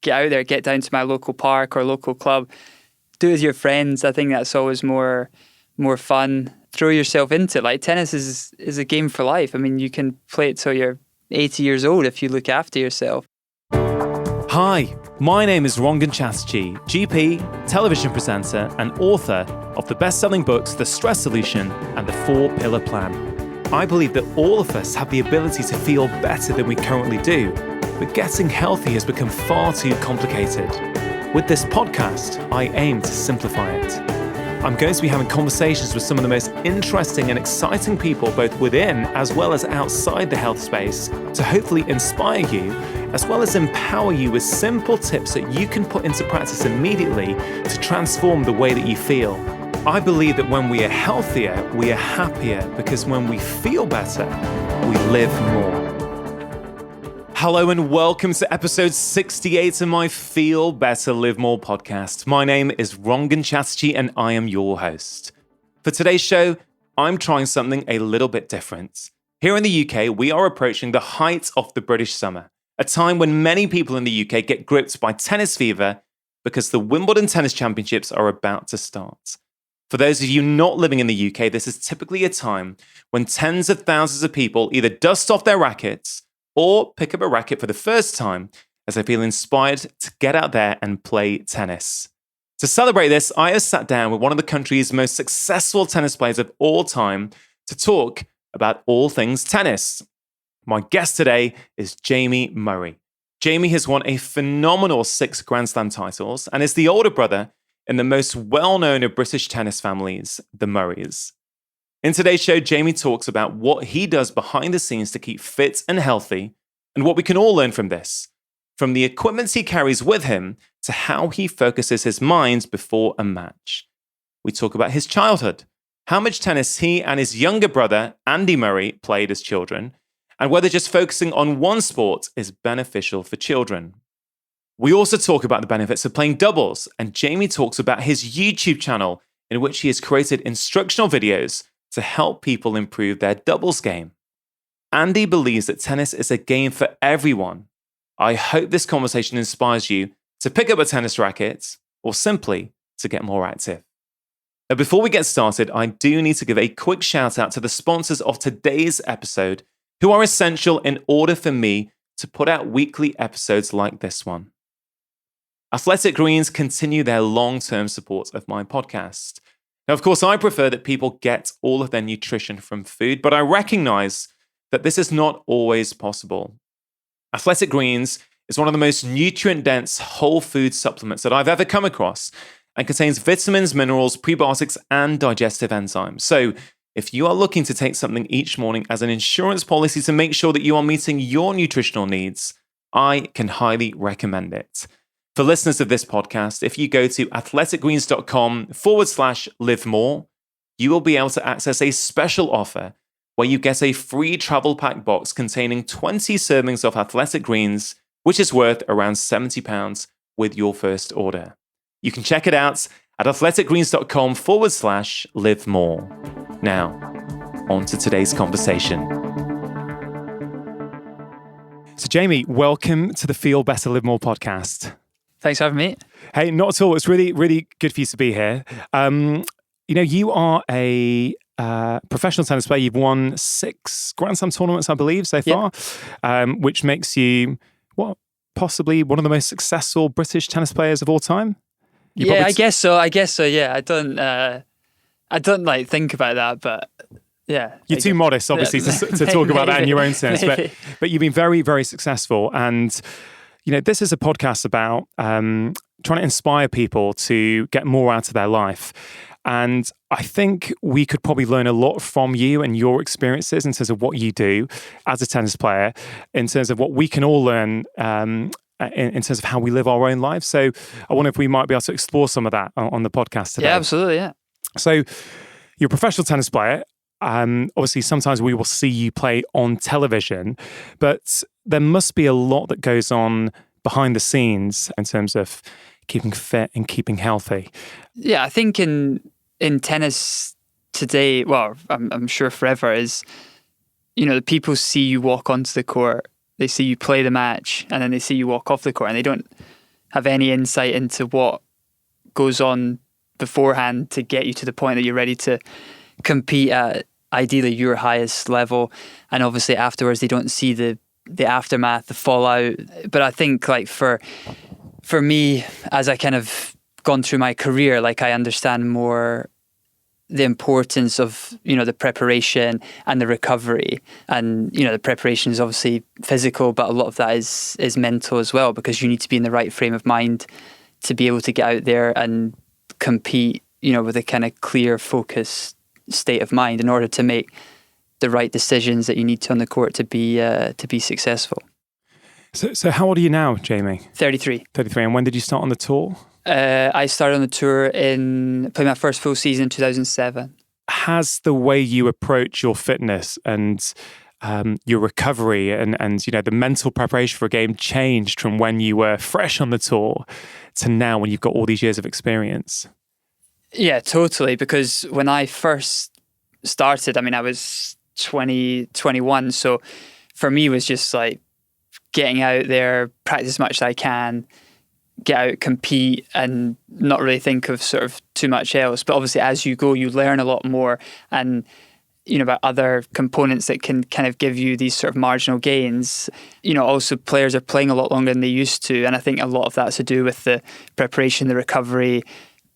get out there, get down to my local park or local club, do it with your friends. I think that's always more fun. Throw yourself into it. Like tennis is a game for life. I mean, you can play it till you're 80 years old if you look after yourself. Hi, my name is Dr Chatterjee, GP, television presenter, and author of the best-selling books The Stress Solution and The 4-Pillar Plan. I believe that all of us have the ability to feel better than we currently do, but getting healthy has become far too complicated. With this podcast, I aim to simplify it. I'm going to be having conversations with some of the most interesting and exciting people, both within as well as outside the health space, to hopefully inspire you, as well as empower you with simple tips that you can put into practice immediately to transform the way that you feel. I believe that when we are healthier, we are happier, because when we feel better, we live more. Hello and welcome to episode 68 of my Feel Better, Live More podcast. My name is Dr Chatterjee and I am your host. For today's show, I'm trying something a little bit different. Here in the UK, we are approaching the height of the British summer, a time when many people in the UK get gripped by tennis fever because the Wimbledon Tennis Championships are about to start. For those of you not living in the UK, this is typically a time when tens of thousands of people either dust off their rackets or pick up a racket for the first time as they feel inspired to get out there and play tennis. To celebrate this, I have sat down with one of the country's most successful tennis players of all time to talk about all things tennis. My guest today is Jamie Murray. Jamie has won a phenomenal 6 Grand Slam titles and is the older brother in the most well-known of British tennis families, the Murrays. In today's show, Jamie talks about what he does behind the scenes to keep fit and healthy, and what we can all learn from this, from the equipment he carries with him to how he focuses his mind before a match. We talk about his childhood, how much tennis he and his younger brother, Andy Murray, played as children, and whether just focusing on one sport is beneficial for children. We also talk about the benefits of playing doubles, and Jamie talks about his YouTube channel in which he has created instructional videos to help people improve their doubles game. Andy believes that tennis is a game for everyone. I hope this conversation inspires you to pick up a tennis racket or simply to get more active. Now, before we get started, I do need to give a quick shout out to the sponsors of today's episode, who are essential in order for me to put out weekly episodes like this one. Athletic Greens continue their long-term support of my podcast. Now, of course, I prefer that people get all of their nutrition from food, but I recognize that this is not always possible. Athletic Greens is one of the most nutrient-dense whole food supplements that I've ever come across and contains vitamins, minerals, prebiotics, and digestive enzymes. So if you are looking to take something each morning as an insurance policy to make sure that you are meeting your nutritional needs, I can highly recommend it. For listeners of this podcast, if you go to athleticgreens.com/live more, you will be able to access a special offer where you get a free travel pack box containing 20 servings of Athletic Greens, which is worth around £70 with your first order. You can check it out at athleticgreens.com/live more. Now, on to today's conversation. So Jamie, welcome to the Feel Better, Live More podcast. Thanks for having me. Hey, not at all. It's really, really good for you to be here. You are a professional tennis player. You've won 6 Grand Slam tournaments, I believe, so far, which makes you, possibly one of the most successful British tennis players of all time? I guess so. Yeah, I don't like think about that, but yeah. You're too modest, obviously, to talk about that in your own sense. But you've been very, very successful, and this is a podcast about trying to inspire people to get more out of their life. And I think we could probably learn a lot from you and your experiences in terms of what you do as a tennis player, in terms of what we can all learn in terms of how we live our own lives. So I wonder if we might be able to explore some of that on the podcast today. Yeah, absolutely, yeah. So you're a professional tennis player. Obviously, sometimes we will see you play on television, but there must be a lot that goes on behind the scenes in terms of keeping fit and keeping healthy. Yeah, I think in tennis today, well, I'm sure forever, is, the people see you walk onto the court, they see you play the match, and then they see you walk off the court, and have any insight into what goes on beforehand to get you to the point that you're ready to compete at ideally your highest level. And obviously afterwards they don't see the aftermath, the fallout. But I think like for me, as I kind of gone through my career, like I understand more the importance of, the preparation and the recovery. And, the preparation is obviously physical, but a lot of that is mental as well, because you need to be in the right frame of mind to be able to get out there and compete, with a kind of clear, focused state of mind in order to make the right decisions that you need to on the court to be successful. So how old are you now, Jamie? 33. 33. And when did you start on the tour? I started on the tour playing my first full season in 2007. Has the way you approach your fitness and your recovery and the mental preparation for a game changed from when you were fresh on the tour to now when you've got all these years of experience? Yeah, totally. Because when I first started, I was 20, 21. So for me, it was just like getting out there, practice as much as I can, get out, compete, and not really think of sort of too much else. But obviously, as you go, you learn a lot more, and about other components that can kind of give you these sort of marginal gains. Also players are playing a lot longer than they used to, and I think a lot of that's to do with the preparation, the recovery.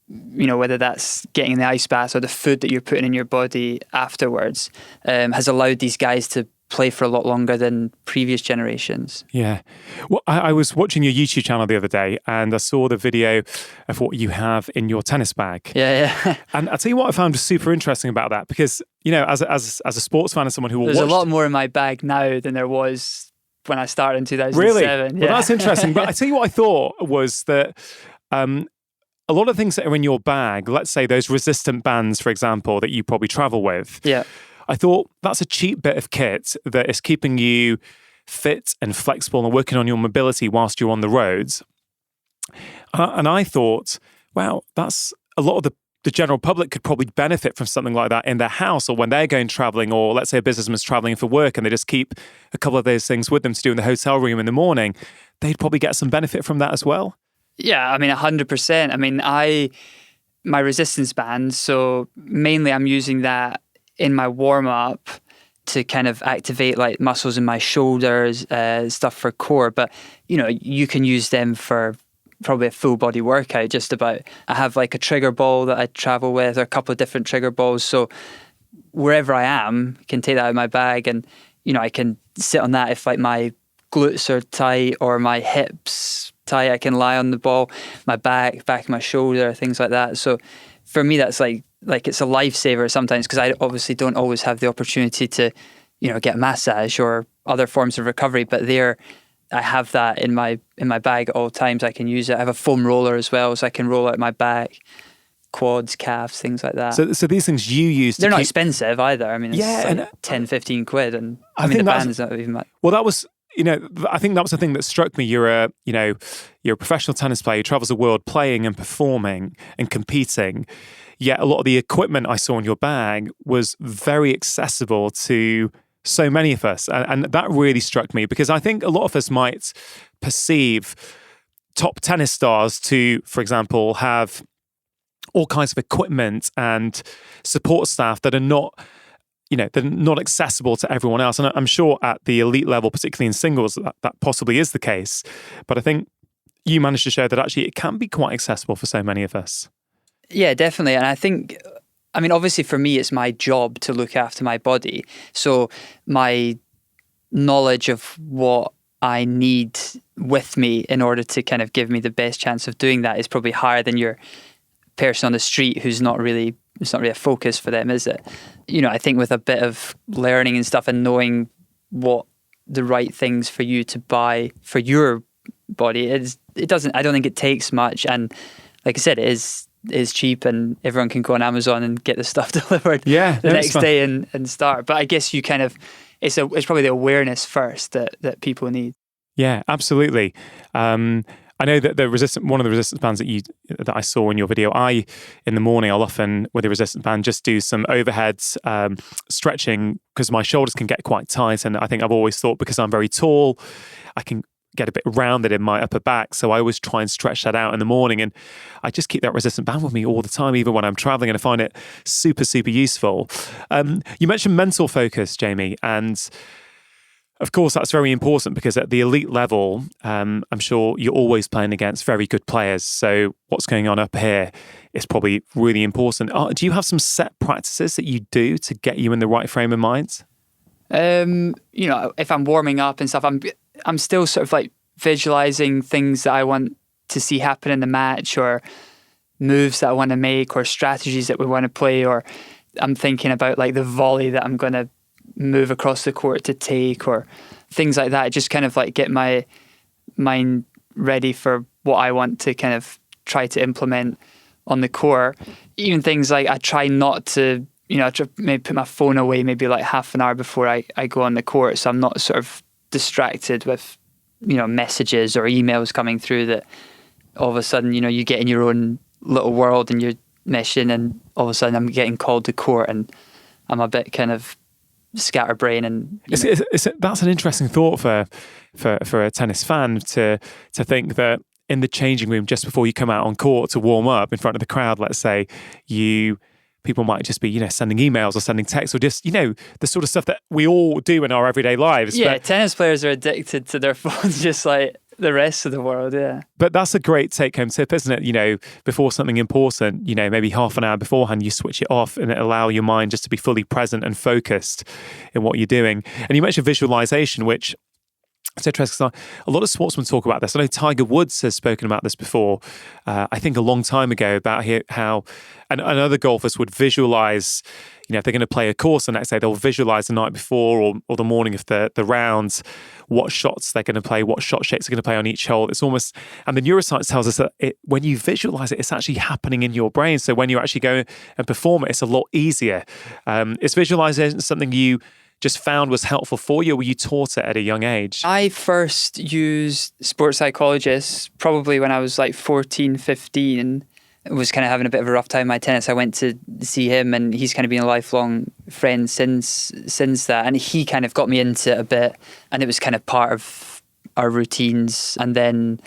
Whether that's getting in the ice baths or the food that you're putting in your body afterwards, has allowed these guys to play for a lot longer than previous generations. Yeah. Well, I was watching your YouTube channel the other day and I saw the video of what you have in your tennis bag. Yeah. And I'll tell you what I found super interesting about that, because, as a sports fan and someone who will There's a lot more in my bag now than there was when I started in 2007. Really? Yeah. Well, that's interesting. But I tell you what I thought was that a lot of things that are in your bag, let's say those resistant bands, for example, that you probably travel with. Yeah. I thought that's a cheap bit of kit that is keeping you fit and flexible and working on your mobility whilst you're on the roads. And I thought, wow, that's a lot of the general public could probably benefit from something like that in their house or when they're going traveling, or let's say a businessman's traveling for work and they just keep a couple of those things with them to do in the hotel room in the morning. They'd probably get some benefit from that as well. Yeah, 100%. My resistance band, so mainly I'm using that in my warm-up to kind of activate like muscles in my shoulders, stuff for core. But, you can use them for probably a full body workout, just about. I have like a trigger ball that I travel with, or a couple of different trigger balls. So wherever I am, I can take that out of my bag and, I can sit on that if like my glutes are tight or my hips tight. I can lie on the ball, my back of my shoulder, things like that. So for me, that's like it's a lifesaver sometimes, because I obviously don't always have the opportunity to, get a massage or other forms of recovery. But I have that in my bag at all times. I can use it. I have a foam roller as well, so I can roll out my back, quads, calves, things like that. So these things you use, they're not expensive either. It's like 10, 15 quid, and the band is not even much. Well, that was. I think that was the thing that struck me. You're a professional tennis player who travels the world playing and performing and competing. Yet a lot of the equipment I saw in your bag was very accessible to so many of us. And that really struck me, because I think a lot of us might perceive top tennis stars to, for example, have all kinds of equipment and support staff that are not they're not accessible to everyone else. And I'm sure at the elite level, particularly in singles, that possibly is the case. But I think you managed to show that actually it can be quite accessible for so many of us. Yeah, definitely. And I think, obviously for me, it's my job to look after my body. So my knowledge of what I need with me in order to kind of give me the best chance of doing that is probably higher than your person on the street who's not really, it's not really a focus for them, is it? I think with a bit of learning and stuff and knowing what the right things for you to buy for your body, I don't think it takes much. And like I said, it is cheap and everyone can go on Amazon and get the stuff delivered the next day and start. But I guess you kind of, it's probably the awareness first that people need. Yeah, absolutely. I know that one of the resistance bands that I saw in your video, in the morning, I'll often, with the resistance band, just do some overhead stretching, because my shoulders can get quite tight. And I think I've always thought, because I'm very tall, I can get a bit rounded in my upper back. So I always try and stretch that out in the morning. And I just keep that resistant band with me all the time, even when I'm traveling. And I find it super, super useful. You mentioned mental focus, Jamie. And of course, that's very important because at the elite level, I'm sure you're always playing against very good players. So what's going on up here is probably really important. Do you have some set practices that you do to get you in the right frame of mind? If I'm warming up and stuff, I'm still sort of like visualizing things that I want to see happen in the match, or moves that I want to make, or strategies that we want to play, or I'm thinking about like the volley that I'm going to move across the court to take, or things like that. Just kind of like get my mind ready for what I want to kind of try to implement on the court. Even things like I try not to, I try maybe put my phone away maybe like half an hour before I go on the court, so I'm not sort of distracted with, messages or emails coming through that all of a sudden, you get in your own little world and your mission, and all of a sudden I'm getting called to court and I'm a bit kind of scatterbrain. And that's an interesting thought for a tennis fan to think that in the changing room just before you come out on court to warm up in front of the crowd, let's say, people might just be sending emails or sending texts, or just the sort of stuff that we all do in our everyday lives. Yeah, tennis players are addicted to their phones just like the rest of the world. Yeah, but that's a great take-home tip, isn't it? Before something important, maybe half an hour beforehand, you switch it off and allow your mind just to be fully present and focused in what you're doing. And you mentioned visualization, which it's interesting because a lot of sportsmen talk about this. I know Tiger Woods has spoken about this before, I think a long time ago, about how and other golfers would visualize, if they're going to play a course the next day, they'll visualize the night before or the morning of the rounds, what shots they're going to play, what shot shapes they're going to play on each hole. It's almost, and the neuroscience tells us that when you visualize it, it's actually happening in your brain. So when you actually go and perform it, it's a lot easier. Is visualization something you just found was helpful for you, or were you taught it at a young age? I first used sports psychologists probably when I was like 14, 15. I was kind of having a bit of a rough time in my tennis. I went to see him, and he's kind of been a lifelong friend since that. And he kind of got me into it a bit, and it was kind of part of our routines. And then,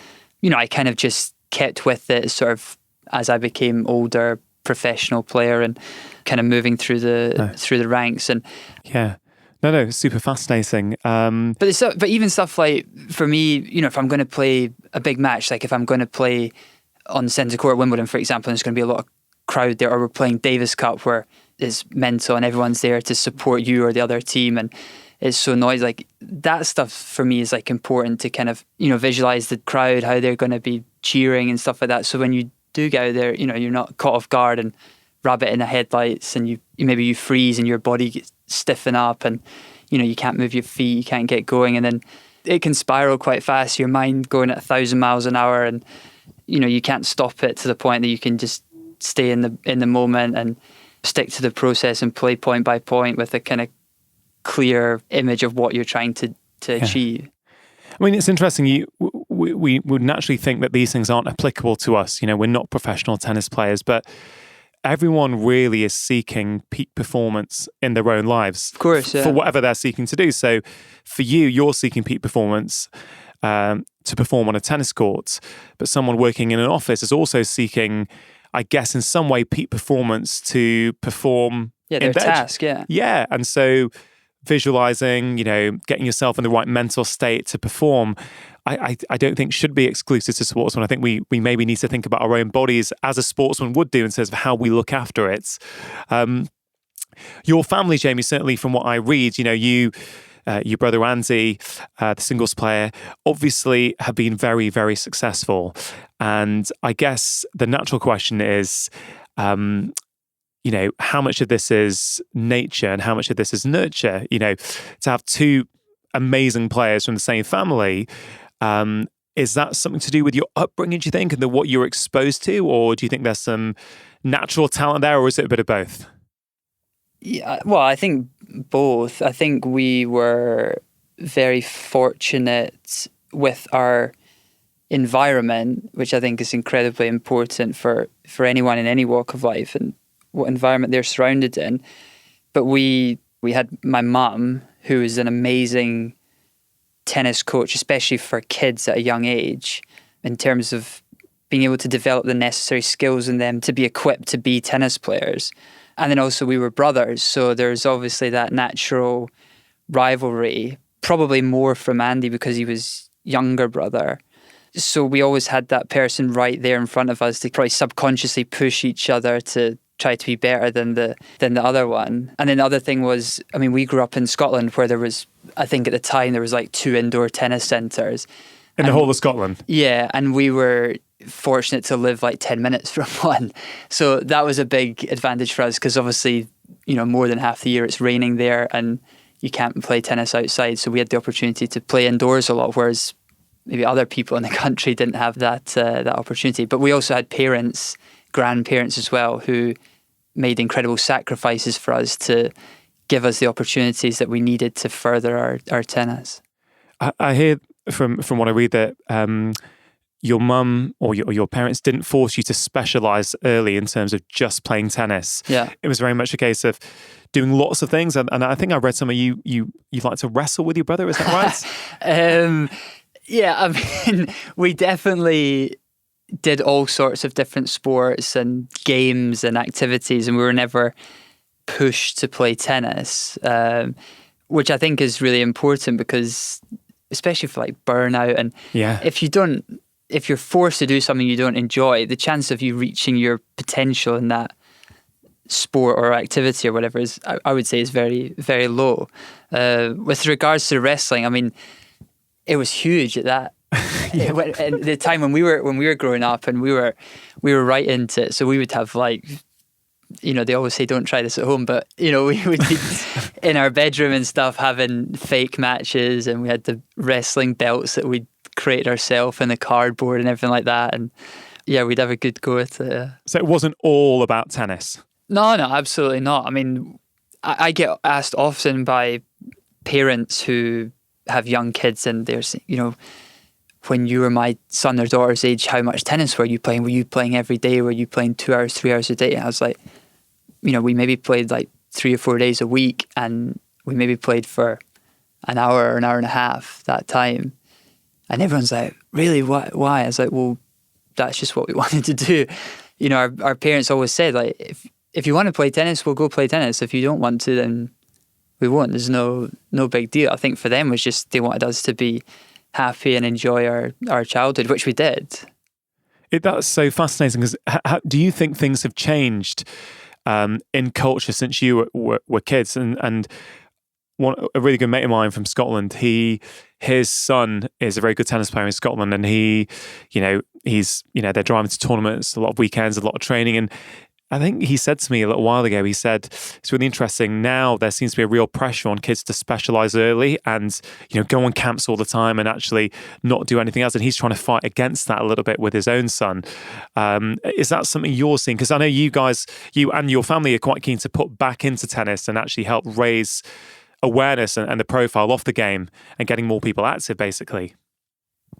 I kind of just kept with it sort of as I became older, professional player, and kind of moving through the ranks. And yeah. No, super fascinating. But even stuff like, for me, if I'm going to play a big match, like if I'm going to play on centre court at Wimbledon, for example, and there's going to be a lot of crowd there, or we're playing Davis Cup where it's mental and everyone's there to support you or the other team, and it's so noisy. Like that stuff for me is like important to kind of, visualize the crowd, how they're going to be cheering and stuff like that. So when you do get out there, you're not caught off guard and rabbit in the headlights, and you freeze and your body gets stiffen up, and you can't move your feet, you can't get going, and then it can spiral quite fast, your mind going at 1,000 miles an hour, and you can't stop it to the point that you can just stay in the moment and stick to the process and play point by point with a kind of clear image of what you're trying to achieve. I mean, it's interesting. We would naturally think that these things aren't applicable to us. We're not professional tennis players, but everyone really is seeking peak performance in their own lives. Of course, yeah. For whatever they're seeking to do. So for you're seeking peak performance to perform on a tennis court, but someone working in an office is also seeking, I guess, in some way, peak performance to perform their task, yeah. Yeah, and so visualizing, getting yourself in the right mental state to perform, I don't think should be exclusive to sportsmen. I think we maybe need to think about our own bodies as a sportsman would do in terms of how we look after it. Your family, Jamie, certainly from what I read, your brother Andy, the singles player, obviously have been very, very successful. And I guess the natural question is, how much of this is nature and how much of this is nurture? To have two amazing players from the same family, is that something to do with your upbringing, do you think, and what you're exposed to? Or do you think there's some natural talent there, or is it a bit of both? Yeah, well, I think both. I think we were very fortunate with our environment, which I think is incredibly important for anyone in any walk of life and what environment they're surrounded in. But we had my mum, who is an amazing tennis coach, especially for kids at a young age, in terms of being able to develop the necessary skills in them to be equipped to be tennis players. And then also we were brothers, so there's obviously that natural rivalry, probably more from Andy because he was younger brother. So we always had that person right there in front of us to probably subconsciously push each other to try to be better than the other one. And then the other thing was, I mean, we grew up in Scotland where there was, I think at the time, there was like 2 indoor tennis centres. In the whole of Scotland? Yeah, and we were fortunate to live like 10 minutes from one. So that was a big advantage for us because obviously, you know, more than half the year it's raining there and you can't play tennis outside. So we had the opportunity to play indoors a lot, whereas maybe other people in the country didn't have that opportunity. But we also had parents, grandparents as well, who made incredible sacrifices for us to give us the opportunities that we needed to further our tennis. I hear from what I read that your mum or your parents didn't force you to specialise early in terms of just playing tennis. Yeah. It was very much a case of doing lots of things. And I think I read somewhere you like to wrestle with your brother. Is that right? Yeah, I mean, we definitely did all sorts of different sports and games and activities, and we were never pushed to play tennis, which I think is really important because, especially for like burnout, and if you're forced to do something you don't enjoy, the chance of you reaching your potential in that sport or activity or whatever is, I would say, is very, very low. With regards to wrestling, I mean, it was huge at that. At the time when we were growing up, and we were right into it. So we would have like, you know, they always say don't try this at home, but you know, we would be in our bedroom and stuff having fake matches, and we had the wrestling belts that we'd created ourselves in the cardboard and everything like that. And yeah, we'd have a good go at it. So it wasn't all about tennis? No, absolutely not. I mean, I get asked often by parents who have young kids, and they're saying, you know, when you were my son or daughter's age, how much tennis were you playing? Were you playing every day? Were you playing 2 hours, 3 hours a day? And I was like, you know, we maybe played like 3 or 4 days a week, and we maybe played for an hour or an hour and a half that time. And everyone's like, really, why? I was like, well, that's just what we wanted to do. You know, our parents always said, like, if you want to play tennis, we'll go play tennis. If you don't want to, then we won't. There's no big deal. I think for them it was just they wanted us to be happy and enjoy our childhood, which we did. That's so fascinating because do you think things have changed in culture since you were kids? And a really good mate of mine from Scotland, his son is a very good tennis player in Scotland, and he's they're driving to tournaments, a lot of weekends, a lot of training, and I think he said to me a little while ago, he said, it's really interesting. Now there seems to be a real pressure on kids to specialise early and, go on camps all the time and actually not do anything else. And he's trying to fight against that a little bit with his own son. Is that something you're seeing? Because I know you and your family are quite keen to put back into tennis and actually help raise awareness and the profile of the game and getting more people active, basically.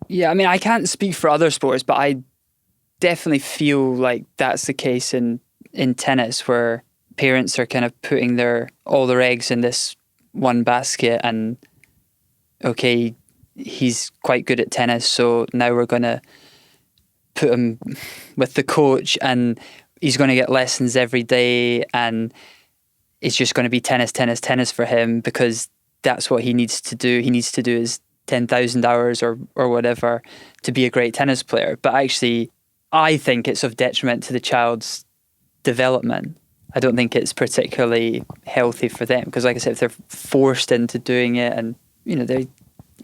Yeah, I mean, I can't speak for other sports, but I definitely feel like that's the case in tennis, where parents are kind of putting all their eggs in this one basket, and okay, he's quite good at tennis, so now we're going to put him with the coach and he's going to get lessons every day, and it's just going to be tennis for him because that's what he needs to do. He needs to do his 10,000 hours or whatever to be a great tennis player. But actually, I think it's of detriment to the child's development. I don't think it's particularly healthy for them because, like I said, if they're forced into doing it, and they're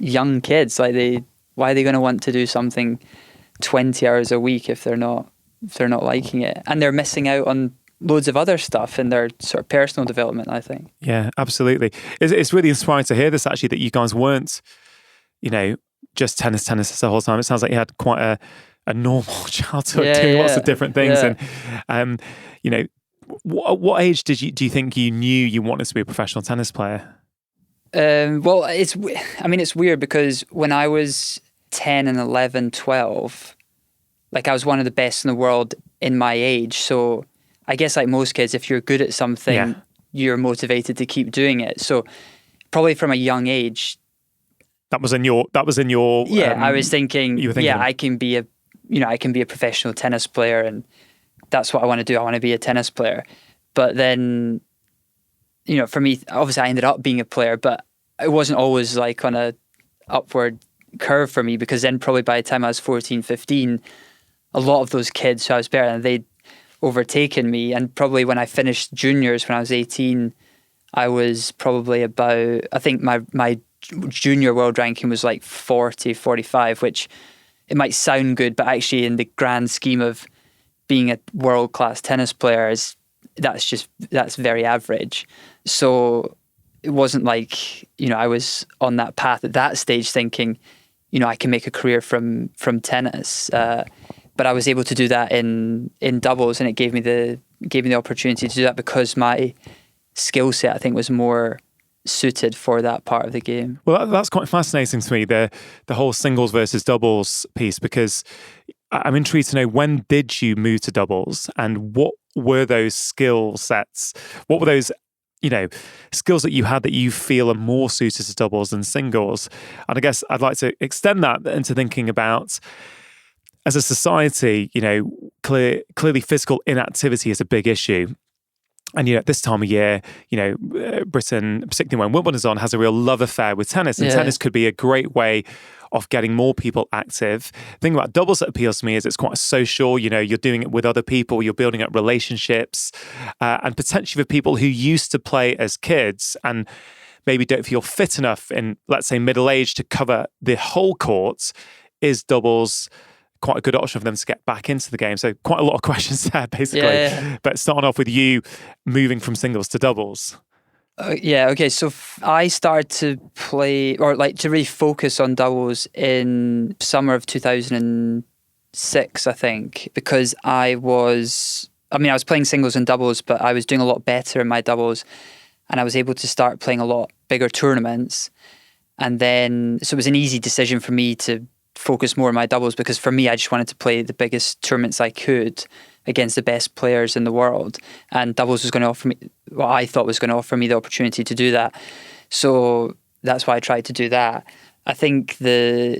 young kids, why are they going to want to do something 20 hours a week if they're not liking it? And they're missing out on loads of other stuff in their sort of personal development, I think. Yeah, absolutely. It's really inspiring to hear this, actually, that you guys weren't, just tennis the whole time. It sounds like you had quite a normal childhood, doing lots of different things. And, what age do you think you knew you wanted to be a professional tennis player? Well, it's weird because when I was 10 and 11, 12, like I was one of the best in the world in my age. So I guess like most kids, if you're good at something, you're motivated to keep doing it. So probably from a young age, That was in your. Yeah, I was thinking. You were thinking. Yeah, I can be a professional tennis player, and that's what I want to do. I want to be a tennis player. But then, for me, obviously, I ended up being a player, but it wasn't always like on a upward curve for me, because then probably by the time I was 14, 15, a lot of those kids who I was better than, they'd overtaken me. And probably when I finished juniors when I was 18, I was probably about, I think my junior world ranking was like 40, 45, which it might sound good, but actually in the grand scheme of being a world-class tennis player, that's very average. So it wasn't like, I was on that path at that stage thinking, I can make a career from tennis. But I was able to do that in doubles, and it gave me the opportunity to do that because my skill set, I think, was more suited for that part of the game. Well, that's quite fascinating to me, the whole singles versus doubles piece, because I'm intrigued to know, when did you move to doubles, and what were those skill sets? What were those skills that you had that you feel are more suited to doubles than singles? And I guess I'd like to extend that into thinking about, as a society, clearly physical inactivity is a big issue. And, at this time of year, Britain, particularly when Wimbledon is on, has a real love affair with tennis. And tennis could be a great way of getting more people active. The thing about doubles that appeals to me is it's quite social. You're doing it with other people. You're building up relationships. And potentially for people who used to play as kids and maybe don't feel fit enough in, let's say, middle age to cover the whole court, is doubles quite a good option for them to get back into the game? So quite a lot of questions there, basically. Yeah. But starting off with you moving from singles to doubles. Okay. So I started to play, or like to really focus on doubles in summer of 2006, I think, because I was playing singles and doubles, but I was doing a lot better in my doubles, and I was able to start playing a lot bigger tournaments. And then, so it was an easy decision for me to focus more on my doubles, because for me, I just wanted to play the biggest tournaments I could against the best players in the world, and doubles was going to offer me what I thought was going to offer me the opportunity to do that. So that's why I tried to do that. I think doubles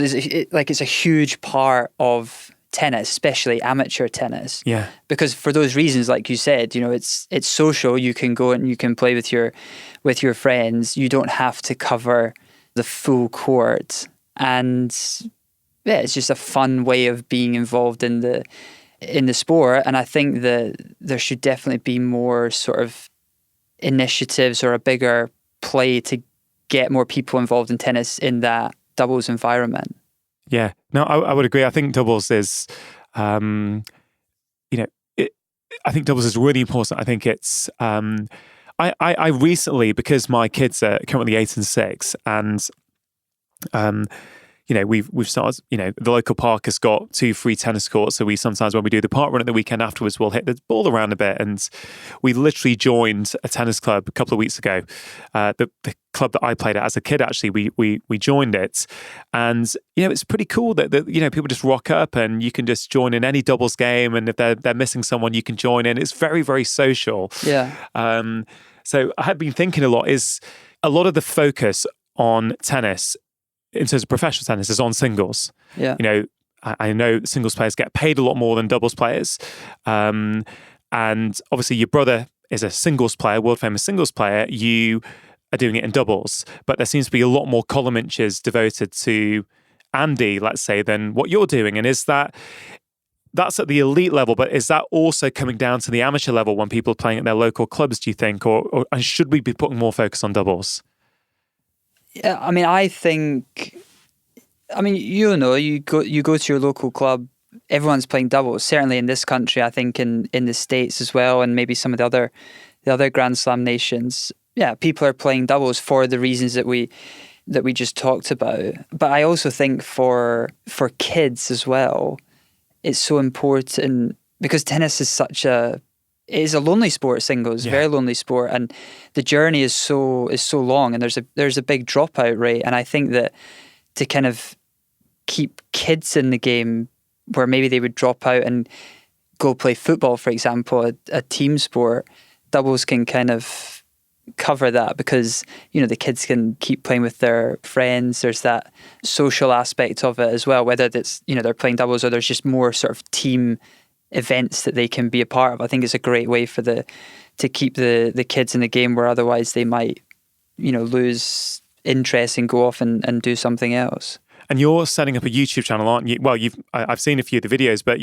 is it's a huge part of tennis, especially amateur tennis. Yeah. Because for those reasons, like you said, it's social. You can go and you can play with your friends. You don't have to cover the full court, and it's just a fun way of being involved in the sport. And I think that there should definitely be more sort of initiatives or a bigger play to get more people involved in tennis in that doubles environment. Yeah, no, I would agree. I think doubles is, I think doubles is really important. I think it's. I recently, because my kids are currently 8 and 6, and we've started, the local park has got 2 free tennis courts. So we sometimes, when we do the park run at the weekend afterwards, we'll hit the ball around a bit. And we literally joined a tennis club a couple of weeks ago. The club that I played at as a kid, actually, we joined it. And, it's pretty cool that people just rock up and you can just join in any doubles game. And if they're missing someone, you can join in. It's very, very social. Yeah. So I had been thinking a lot of the focus on tennis in terms of professional tennis is on singles. Yeah. I know singles players get paid a lot more than doubles players. And obviously your brother is a singles player, world famous singles player. You are doing it in doubles, but there seems to be a lot more column inches devoted to Andy, let's say, than what you're doing. And that's at the elite level, but is that also coming down to the amateur level when people are playing at their local clubs, do you think? Or should we be putting more focus on doubles? Yeah, I think, you go to your local club, everyone's playing doubles, certainly in this country, I think in the States as well, and maybe some of the other Grand Slam nations. Yeah, people are playing doubles for the reasons that we just talked about. But I also think for kids as well, it's so important, because tennis is it is a lonely sport, singles, very lonely sport, and the journey is so long, and there's a big dropout rate. And I think that to kind of keep kids in the game, where maybe they would drop out and go play football, for example, a team sport, doubles can kind of cover that because, the kids can keep playing with their friends. There's that social aspect of it as well, whether that's, they're playing doubles or there's just more sort of team events that they can be a part of. I think it's a great way to keep the kids in the game where otherwise they might, lose interest and go off and do something else. And you're setting up a YouTube channel, aren't you? Well, I've seen a few of the videos, but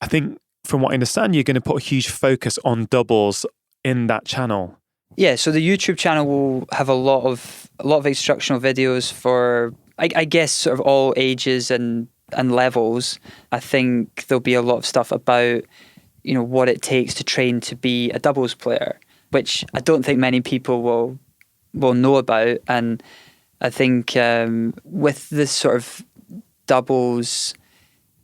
I think from what I understand, you're going to put a huge focus on doubles in that channel. Yeah, so the YouTube channel will have a lot of instructional videos for, I guess, sort of all ages and levels. I think there'll be a lot of stuff about, what it takes to train to be a doubles player, which I don't think many people will know about. And I think with this sort of doubles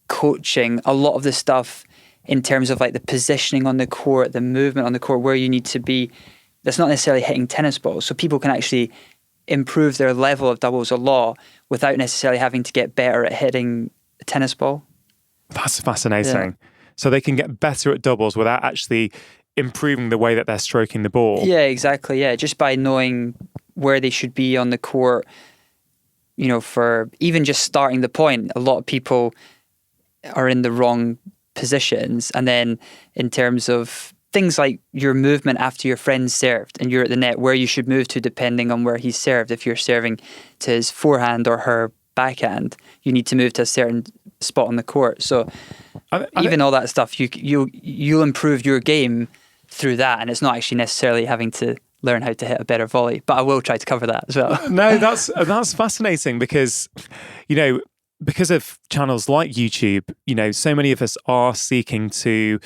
coaching, a lot of the stuff in terms of like the positioning on the court, the movement on the court, where you need to be, that's not necessarily hitting tennis balls. So people can actually improve their level of doubles a lot without necessarily having to get better at hitting a tennis ball. That's fascinating. Yeah. So they can get better at doubles without actually improving the way that they're stroking the ball. Yeah, exactly. Yeah, just by knowing where they should be on the court, for even just starting the point. A lot of people are in the wrong positions. And then in terms of things like your movement after your friend's served and you're at the net, where you should move to depending on where he's served. If you're serving to his forehand or her backhand, you need to move to a certain spot on the court. So even all that stuff, you'll improve your game through that, and it's not actually necessarily having to learn how to hit a better volley. But I will try to cover that as well. No, that's fascinating because, because of channels like YouTube, so many of us are seeking to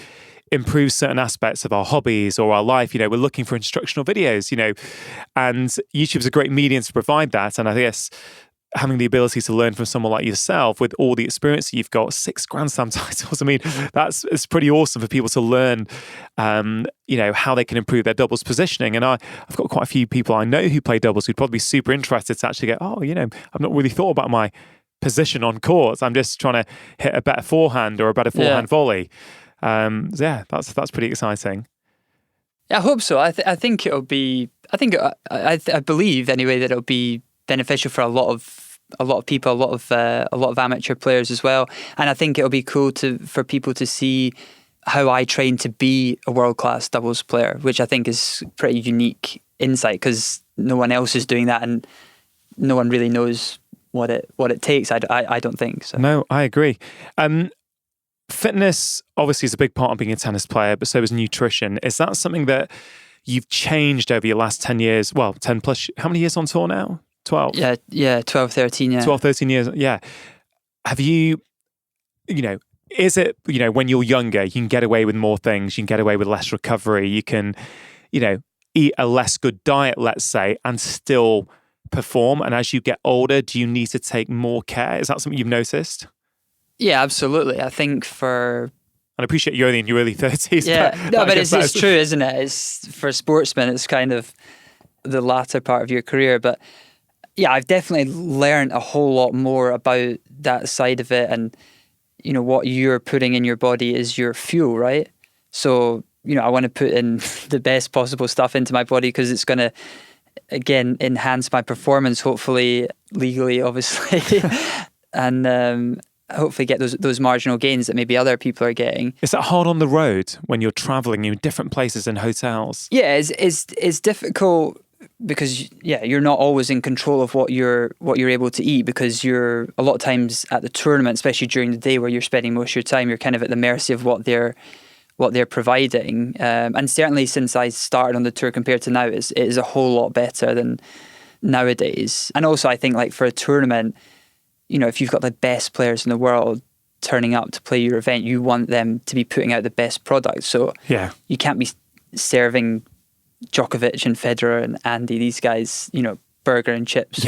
improve certain aspects of our hobbies or our life. We're looking for instructional videos, and YouTube's a great medium to provide that. And I guess having the ability to learn from someone like yourself with all the experience that you've got, 6 Grand Slam titles. I mean, it's pretty awesome for people to learn, how they can improve their doubles positioning. And I've got quite a few people I know who play doubles who'd probably be super interested to actually go, I've not really thought about my position on court. I'm just trying to hit a better forehand or a better forehand volley. That's pretty exciting. I hope so. I think it'll be. I believe anyway that it'll be beneficial for a lot of people, a lot of amateur players as well. And I think it'll be cool for people to see how I train to be a world-class doubles player, which I think is pretty unique insight because no one else is doing that, and no one really knows what it takes. I don't think so. No, I agree. Fitness obviously is a big part of being a tennis player, but so is nutrition. Is that something that you've changed over your last 10 years? Well, 10 plus. How many years on tour now? 12? Yeah, 12, 13, yeah. 12, 13 years, yeah. Have you, is it, when you're younger, you can get away with more things, you can get away with less recovery, you can, eat a less good diet, let's say, and still perform? And as you get older, do you need to take more care? Is that something you've noticed? Yeah, absolutely. I think and I appreciate you're only in your early 30s. Yeah, but it's true, isn't it? It's for sportsmen, it's kind of the latter part of your career. But yeah, I've definitely learned a whole lot more about that side of it. And, what you're putting in your body is your fuel, right? So, I want to put in the best possible stuff into my body because it's going to, again, enhance my performance, hopefully, legally, obviously. And hopefully get those marginal gains that maybe other people are getting. Is that hard on the road when you're traveling in different places and hotels? Yeah, it's difficult because you're not always in control of what you're able to eat because you're a lot of times at the tournament, especially during the day where you're spending most of your time, you're kind of at the mercy of what they're providing. And certainly since I started on the tour compared to now, it is a whole lot better than nowadays. And also I think like for a tournament, if you've got the best players in the world turning up to play your event, you want them to be putting out the best product. So you can't be serving Djokovic and Federer and Andy, these guys, burger and chips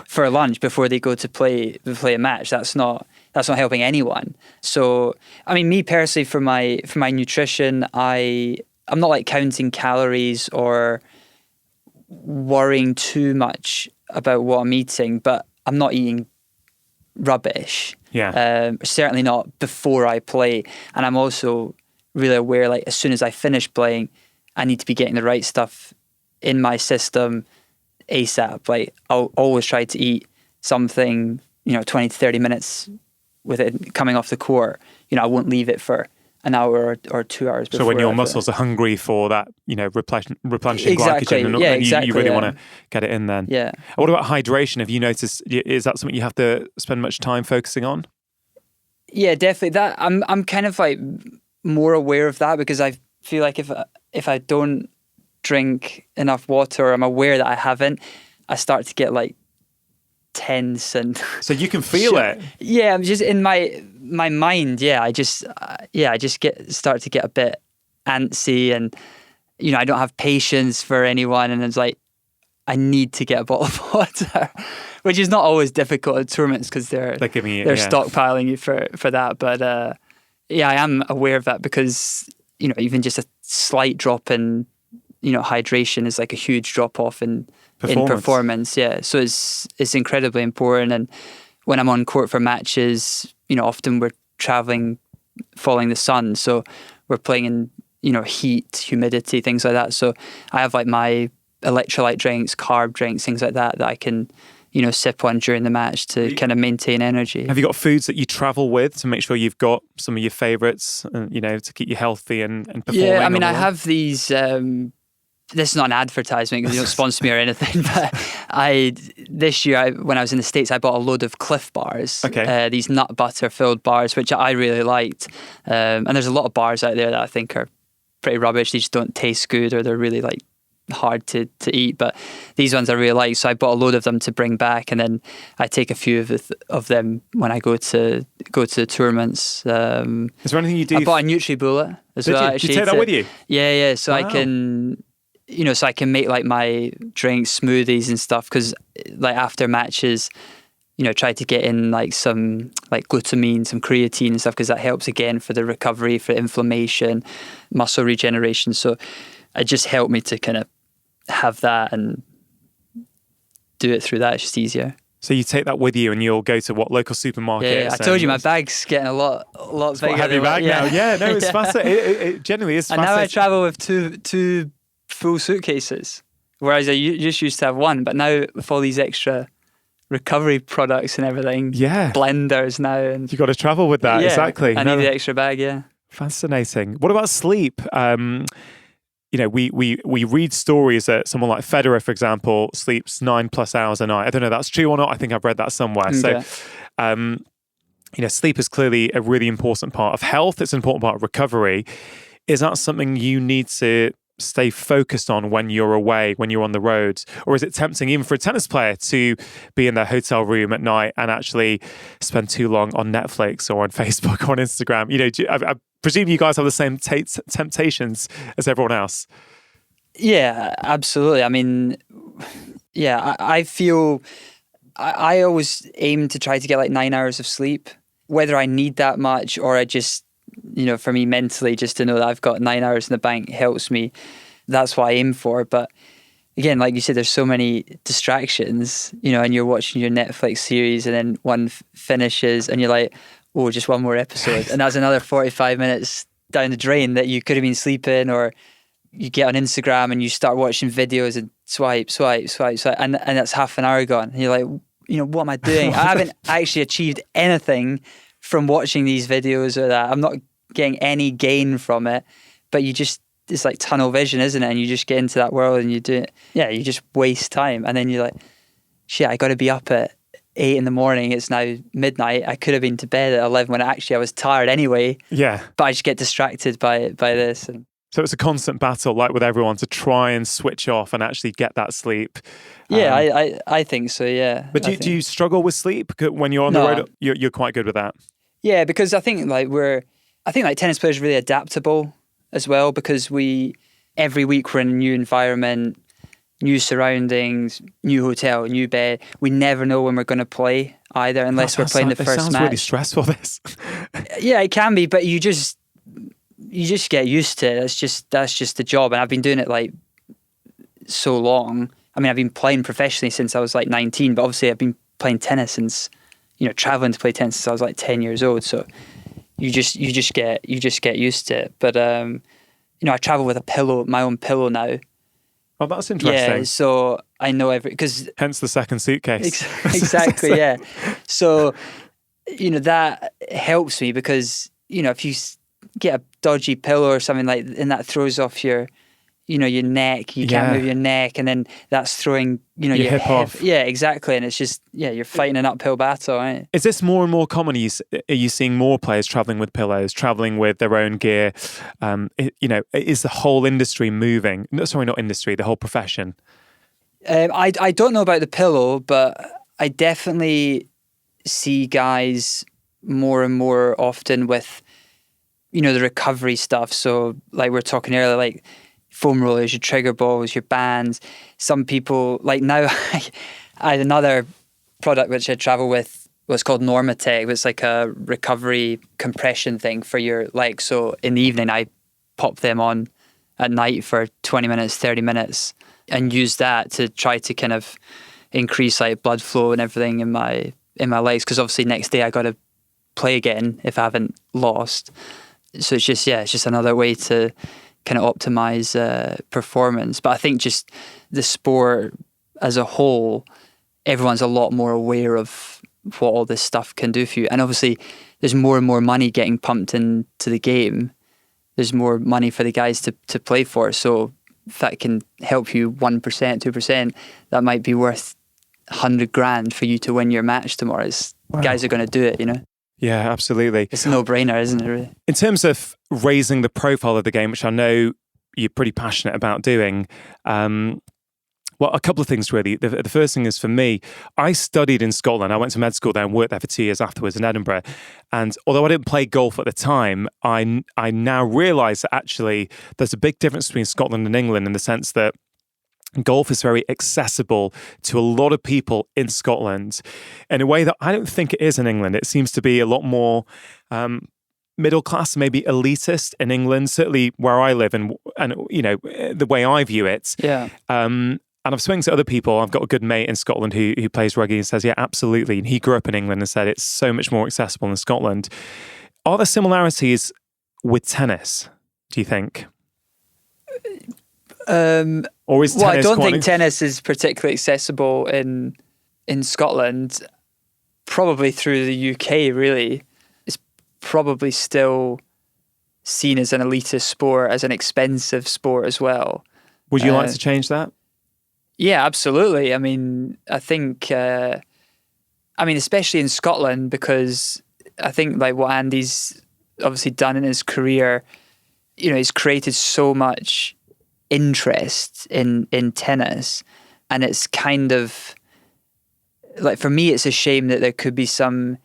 for lunch before they go to play a match. That's not helping anyone. So, I mean, me personally, for my nutrition, I'm not like counting calories or worrying too much about what I'm eating, but I'm not eating rubbish. Certainly not before I play. And I'm also really aware, like, as soon as I finish playing, I need to be getting the right stuff in my system ASAP. Like I'll always try to eat something, 20 to 30 minutes with it coming off the court. I won't leave it for an hour or 2 hours before. So when your muscles are hungry for that, replenishing Exactly. glycogen, Yeah, and you really want to get it in then. Yeah. And what about hydration? Have you noticed, is that something you have to spend much time focusing on? Yeah, definitely. That I'm kind of like more aware of that, because I feel like if I don't drink enough water, or I'm aware that I haven't, I start to get like tense and so you can feel it. Yeah, I'm just in my mind. Yeah, I just start to get a bit antsy, and I don't have patience for anyone, and it's like I need to get a bottle of water, which is not always difficult at tournaments because they're stockpiling you for that. But I am aware of that, because even just a slight drop in hydration is like a huge drop off in performance. Yeah, so it's incredibly important. And when I'm on court for matches, often we're traveling following the sun, so we're playing in heat, humidity, things like that. So I have like my electrolyte drinks, carb drinks, things like that I can sip on during the match to kind of maintain energy. Have you got foods that you travel with to make sure you've got some of your favorites, to keep you healthy and performing? Yeah, I mean, I have these. This is not an advertisement because you don't sponsor me or anything, but this year when I was in the States, I bought a load of Cliff bars. Okay. These nut butter filled bars, which I really liked. And there's a lot of bars out there that I think are pretty rubbish. They just don't taste good, or they're really like hard to eat. But these ones I really like, so I bought a load of them to bring back, and then I take a few of them when I go to tournaments. Is there anything you do? I bought a NutriBullet as well. Did you take that with you? Yeah. So wow. I can. So I can make like my drinks, smoothies and stuff, because like after matches, try to get in like some like glutamine, some creatine and stuff, because that helps again for the recovery, for inflammation, muscle regeneration. So it just helped me to kind of have that and do it through that. It's just easier. So you take that with you, and you'll go to what local supermarkets? Yeah, I told you my bag's getting a lot bigger. Heavy bag now. Yeah, no, it's fascinating. It genuinely is fascinating. And now I travel with two full suitcases, whereas I just used to have one. But now with all these extra recovery products and everything, blenders now, and you got to travel with that. Exactly. I need the extra bag. Yeah. Fascinating. What about sleep? We read stories that someone like Federer, for example, sleeps 9+ hours a night. I don't know if that's true or not. I think I've read that somewhere. Okay. So, sleep is clearly a really important part of health. It's an important part of recovery. Is that something you need to stay focused on when you're away, when you're on the road? Or is it tempting even for a tennis player to be in their hotel room at night and actually spend too long on Netflix or on Facebook or on Instagram? I presume you guys have the same temptations as everyone else. Yeah, absolutely. I mean, I feel I always aim to try to get like 9 hours of sleep, whether I need that much or I just, for me mentally, just to know that I've got 9 hours in the bank helps me. That's what I aim for. But again, like you said, there's so many distractions, and you're watching your Netflix series and then one finishes and you're like, oh, just one more episode. And that's another 45 minutes down the drain that you could have been sleeping. Or you get on Instagram and you start watching videos and swipe. And that's half an hour gone. And you're like, what am I doing? I haven't actually achieved anything from watching these videos or that. I'm not getting any gain from it, but it's like tunnel vision, isn't it? And you just get into that world and you do it. Yeah, you just waste time. And then you're like, shit, I got to be up at 8 a.m. It's now midnight. I could have been to bed at 11 when actually I was tired anyway. Yeah. But I just get distracted by this. And so it's a constant battle, like with everyone, to try and switch off and actually get that sleep. Yeah, I think so, yeah. But do you struggle with sleep when you're on the road? You're quite good with that. Yeah, because I think tennis players are really adaptable as well, because every week we're in a new environment, new surroundings, new hotel, new bed. We never know when we're going to play either, unless we're playing the first match. It sounds really stressful, this. Yeah, it can be, but you just get used to it. That's just the job. And I've been doing it like so long. I mean, I've been playing professionally since I was like 19, but obviously I've been playing tennis since, traveling to play tennis since I was like 10 years old. So you just get used to it. But I travel with my own pillow now. Oh, that's Yeah, interesting. so I know because Hence the second suitcase. exactly, yeah. So, that helps me because, if you get a dodgy pillow or something like, and that throws off your neck, you can't move your neck, and then that's throwing, your hip off. Yeah, exactly. And it's just, you're fighting an uphill battle, right? Is this more and more common? Are you seeing more players traveling with pillows, traveling with their own gear? Is the whole industry moving? No, sorry, not industry, the whole profession. I don't know about the pillow, but I definitely see guys more and more often with, the recovery stuff. So like we were talking earlier, like foam rollers, your trigger balls, your bands. Some people, like now, I had another product which I travel with was called Normatec. It's like a recovery compression thing for your legs. So in the evening, I pop them on at night for 20 minutes, 30 minutes and use that to try to kind of increase like blood flow and everything in my legs. Because obviously next day I got to play again if I haven't lost. So it's just another way to kind of optimize performance. But I think just the sport as a whole, everyone's a lot more aware of what all this stuff can do for you. And obviously there's more and more money getting pumped into the game. There's more money for the guys to play for. So if that can help you 1%, 2%, that might be worth 100 grand for you to win your match tomorrow. Wow. Guys are going to do it, Yeah, absolutely. It's a no-brainer, isn't it, really? In terms of raising the profile of the game, which I know you're pretty passionate about doing, well, a couple of things really. The first thing is for me, I studied in Scotland. I went to med school there and worked there for 2 years afterwards in Edinburgh. And although I didn't play golf at the time, I now realise that actually there's a big difference between Scotland and England in the sense that golf is very accessible to a lot of people in Scotland in a way that I don't think it is in England. It seems to be a lot more middle class, maybe elitist in England, certainly where I live and the way I view it. Yeah. And I've spoken to other people. I've got a good mate in Scotland who plays rugby and says, yeah, absolutely. And he grew up in England and said it's so much more accessible in Scotland. Are there similarities with tennis, do you think? Or is tennis I don't think tennis is particularly accessible in Scotland. Probably through the UK, really. It's probably still seen as an elitist sport, as an expensive sport as well. Would you like to change that? Yeah, absolutely. I mean, I think, especially in Scotland, because I think like what Andy's obviously done in his career, he's created so much interest in tennis, and it's kind of like, for me, it's a shame that there could be some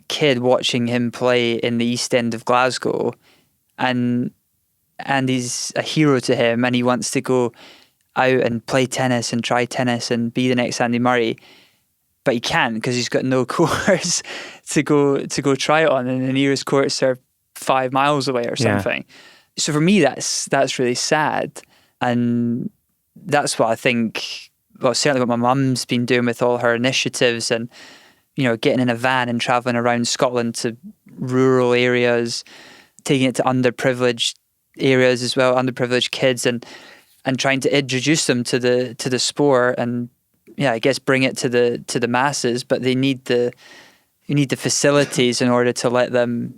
kid watching him play in the East End of Glasgow, and he's a hero to him, and he wants to go out and play tennis and try tennis and be the next Andy Murray, but he can't because he's got no course to go try it on, and the nearest courts are 5 miles away or something. Yeah. So for me, that's really sad, and that's what I think. Well, certainly what my mum's been doing with all her initiatives, and getting in a van and traveling around Scotland to rural areas, taking it to underprivileged areas as well, underprivileged kids, and trying to introduce them to the sport, and I guess bring it to the masses. But you need the facilities in order to let them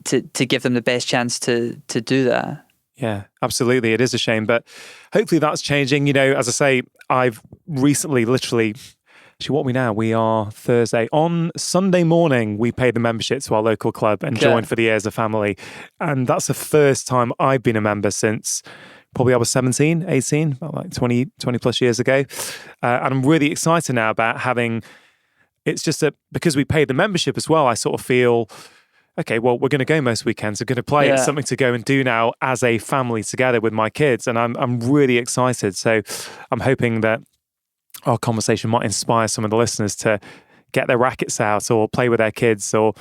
to give them the best chance to do that. Yeah, absolutely. It is a shame, but hopefully that's changing. As I say, I've recently actually, what are we now? We are Thursday. On Sunday morning, we paid the membership to our local club and joined for the year as a family. And that's the first time I've been a member since probably I was 17, 18, about like 20 plus years ago. And I'm really excited now about having, it's just because we paid the membership as well, I sort of feel, okay, well, we're going to go most weekends. We're going to play. It's something to go and do now as a family together with my kids. And I'm really excited. So I'm hoping that our conversation might inspire some of the listeners to get their rackets out or play with their kids, or,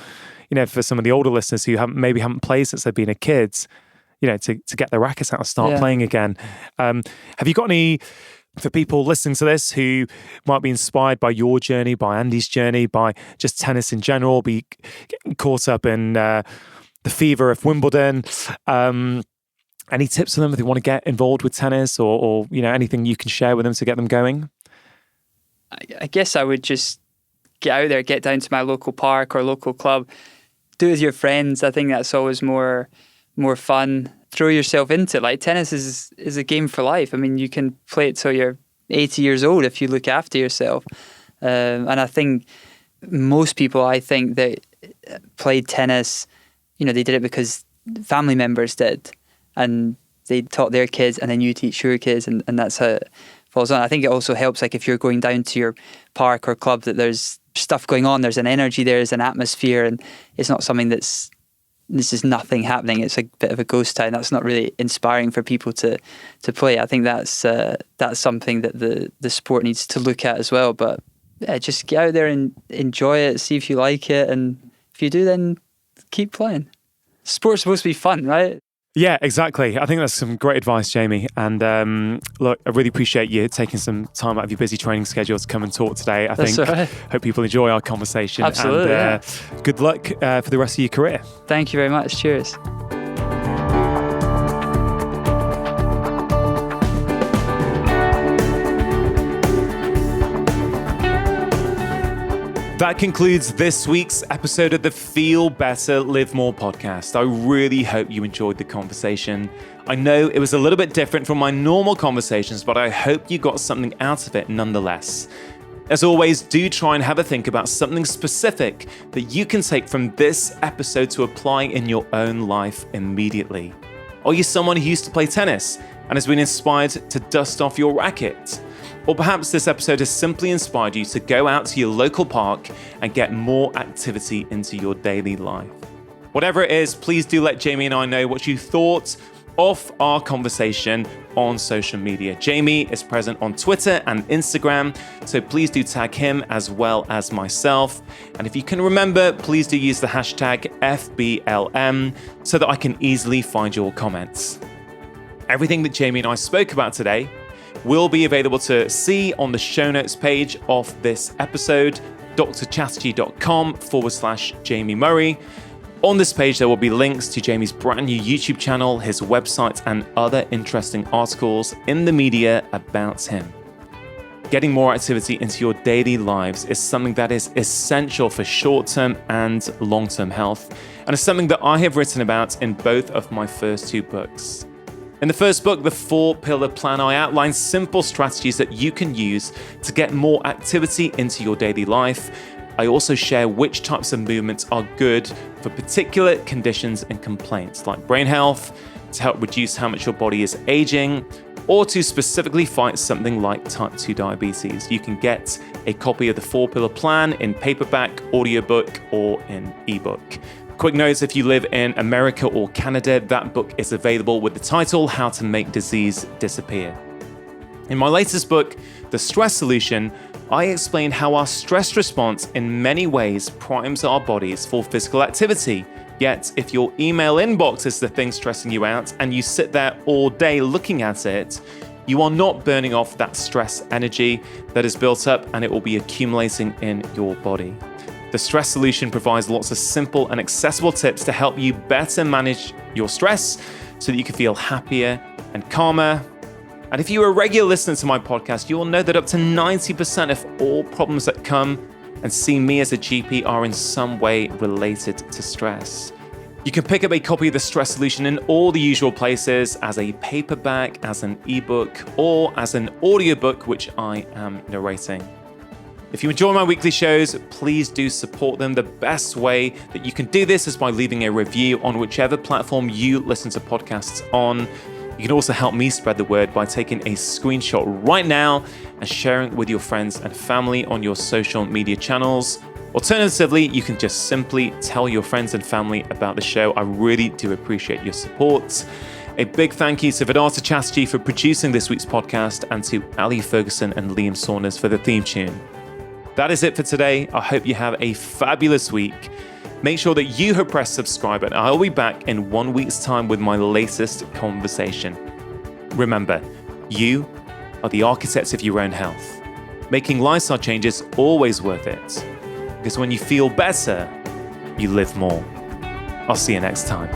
for some of the older listeners who maybe haven't played since they've been a kid, to get their rackets out and start playing again. Have you got any, for people listening to this who might be inspired by your journey, by Andy's journey, by just tennis in general, be getting caught up in the fever of Wimbledon, Any tips for them if they want to get involved with tennis or anything you can share with them to get them going? I guess I would just get out there, get down to my local park or local club, do it with your friends. I think that's always more fun. Throw yourself into it. Like, tennis is a game for life. I mean, you can play it till you're 80 years old if you look after yourself. And I think most people, that played tennis, they did it because family members did, and they taught their kids, and then you teach your kids, and that's how it falls on. I think it also helps, like, if you're going down to your park or club, that there's stuff going on, there's an energy there, there's an atmosphere, and it's not something this is nothing happening. It's a bit of a ghost town. That's not really inspiring for people to play. I think that's something that the sport needs to look at as well. But yeah, just get out there and enjoy it, see if you like it, and if you do, then keep playing. Sport's supposed to be fun, right? Yeah, exactly. I think that's some great advice, Jamie. And look, I really appreciate you taking some time out of your busy training schedule to come and talk today. Hope people enjoy our conversation. Absolutely. And good luck for the rest of your career. Thank you very much. Cheers. That concludes this week's episode of the Feel Better, Live More podcast. I really hope you enjoyed the conversation. I know it was a little bit different from my normal conversations, but I hope you got something out of it nonetheless. As always, do try and have a think about something specific that you can take from this episode to apply in your own life immediately. Are you someone who used to play tennis and has been inspired to dust off your racket? Or perhaps this episode has simply inspired you to go out to your local park and get more activity into your daily life. Whatever it is, please do let Jamie and I know what you thought of our conversation on social media. Jamie is present on Twitter and Instagram, so please do tag him as well as myself. And if you can remember, please do use the hashtag FBLM so that I can easily find your comments. Everything that Jamie and I spoke about today will be available to see on the show notes page of this episode, drchatterjee.com/Jamie Murray. On this page, there will be links to Jamie's brand new YouTube channel, his website, and other interesting articles in the media about him. Getting more activity into your daily lives is something that is essential for short-term and long-term health, and is something that I have written about in both of my first two books. In the first book, The 4-Pillar Plan, I outline simple strategies that you can use to get more activity into your daily life. I also share which types of movements are good for particular conditions and complaints, like brain health, to help reduce how much your body is aging, or to specifically fight something like type 2 diabetes. You can get a copy of The 4-Pillar Plan in paperback, audiobook, or in ebook. Quick notes, if you live in America or Canada, that book is available with the title, How to Make Disease Disappear. In my latest book, The Stress Solution, I explain how our stress response in many ways primes our bodies for physical activity. Yet, if your email inbox is the thing stressing you out and you sit there all day looking at it, you are not burning off that stress energy that is built up, and it will be accumulating in your body. The Stress Solution provides lots of simple and accessible tips to help you better manage your stress so that you can feel happier and calmer. And if you're a regular listener to my podcast, you will know that up to 90% of all problems that come and see me as a GP are in some way related to stress. You can pick up a copy of The Stress Solution in all the usual places, as a paperback, as an ebook, or as an audiobook, which I am narrating. If you enjoy my weekly shows, please do support them. The best way that you can do this is by leaving a review on whichever platform you listen to podcasts on. You can also help me spread the word by taking a screenshot right now and sharing it with your friends and family on your social media channels. Alternatively, you can just simply tell your friends and family about the show. I really do appreciate your support. A big thank you to Dr Chatterjee for producing this week's podcast, and to Ali Ferguson and Liam Saunders for the theme tune. That is it for today. I hope you have a fabulous week. Make sure that you have pressed subscribe, and I'll be back in 1 week's time with my latest conversation. Remember, you are the architects of your own health. Making lifestyle changes always worth it, because when you feel better, you live more. I'll see you next time.